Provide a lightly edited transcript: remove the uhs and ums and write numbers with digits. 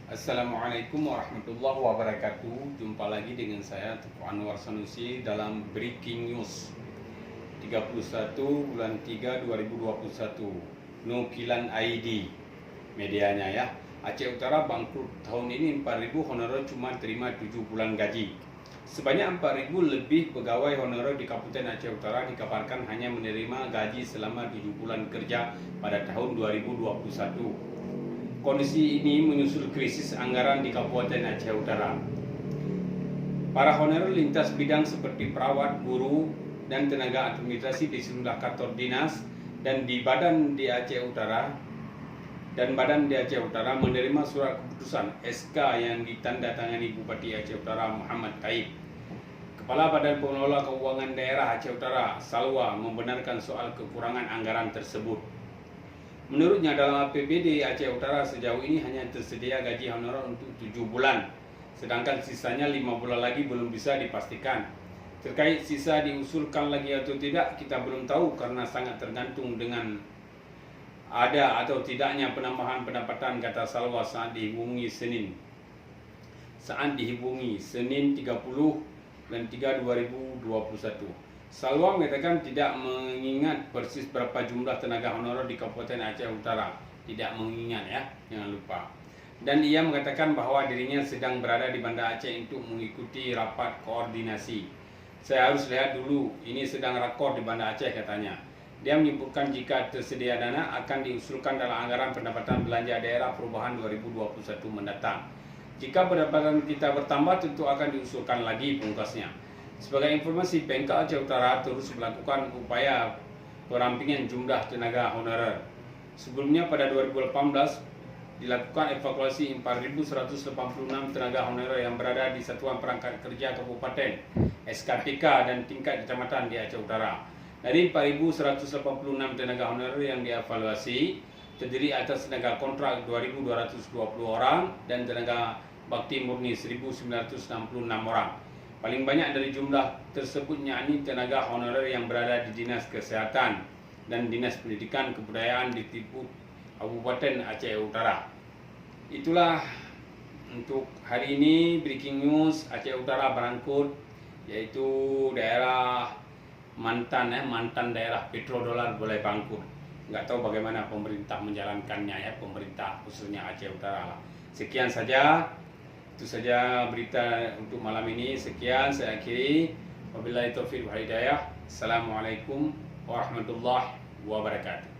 Assalamualaikum warahmatullahi wabarakatuh. Jumpa lagi dengan saya Teguh Anwar Sanusi dalam Breaking News 31 bulan 3 2021. Nukilan ID medianya ya. Aceh Utara bangkrut tahun ini 4.000 honorer cuma terima 7 bulan gaji. Sebanyak 4.000 lebih pegawai honorer di Kabupaten Aceh Utara dikabarkan hanya menerima gaji selama 7 bulan kerja pada tahun 2021. Kondisi ini menyusul krisis anggaran di Kabupaten Aceh Utara. Para honorer lintas bidang seperti perawat, guru, dan tenaga administrasi di sejumlah kantor dinas dan badan di Aceh Utara menerima surat keputusan SK yang ditandatangani Bupati Aceh Utara Muhammad Taib. Kepala Badan Pengelola Keuangan Daerah Aceh Utara, Salwa, membenarkan soal kekurangan anggaran tersebut. Menurutnya dalam APBD Aceh Utara sejauh ini hanya tersedia gaji honorer untuk 7 bulan, sedangkan sisanya 5 bulan lagi belum bisa dipastikan. Terkait sisa diusulkan lagi atau tidak, kita belum tahu karena sangat tergantung dengan ada atau tidaknya penambahan pendapatan, kata Salwa saat dihubungi Senin 30 bulan 3 2021. Salwa mengatakan tidak mengingat persis berapa jumlah tenaga honorer di Kabupaten Aceh Utara. Tidak mengingat ya, jangan lupa. Dan ia mengatakan bahwa dirinya sedang berada di Banda Aceh untuk mengikuti rapat koordinasi. Saya harus lihat dulu, ini sedang rakor di Banda Aceh, katanya. Dia menyebutkan jika tersedia dana akan diusulkan dalam anggaran pendapatan belanja daerah perubahan 2021 mendatang. Jika pendapatan kita bertambah tentu akan diusulkan lagi, pungkasnya. Sebagai informasi, Pemkab Aceh Utara terus melakukan upaya perampingan jumlah tenaga honorer. Sebelumnya pada 2018 dilakukan evakuasi 4.186 tenaga honorer yang berada di Satuan Perangkat Kerja Kabupaten, SKPK dan tingkat kecamatan di Aceh Utara. Dari 4.186 tenaga honorer yang dievaluasi, terdiri atas tenaga kontrak 2.220 orang dan tenaga bakti murni 1.966 orang. Paling banyak dari jumlah tersebut yakni tenaga honorer yang berada di Dinas Kesehatan dan Dinas Pendidikan Kebudayaan di Kabupaten Aceh Utara. Itulah untuk hari ini Breaking News Aceh Utara bangkrut, yaitu daerah mantan daerah petrodolar boleh bangkrut. Nggak tahu bagaimana pemerintah menjalankannya ya, pemerintah khususnya Aceh Utara. Sekian saja. Itu saja berita untuk malam ini. Sekian, saya akhiri. Wabillahi taufiq wal hidayah. Assalamualaikum warahmatullahi wabarakatuh.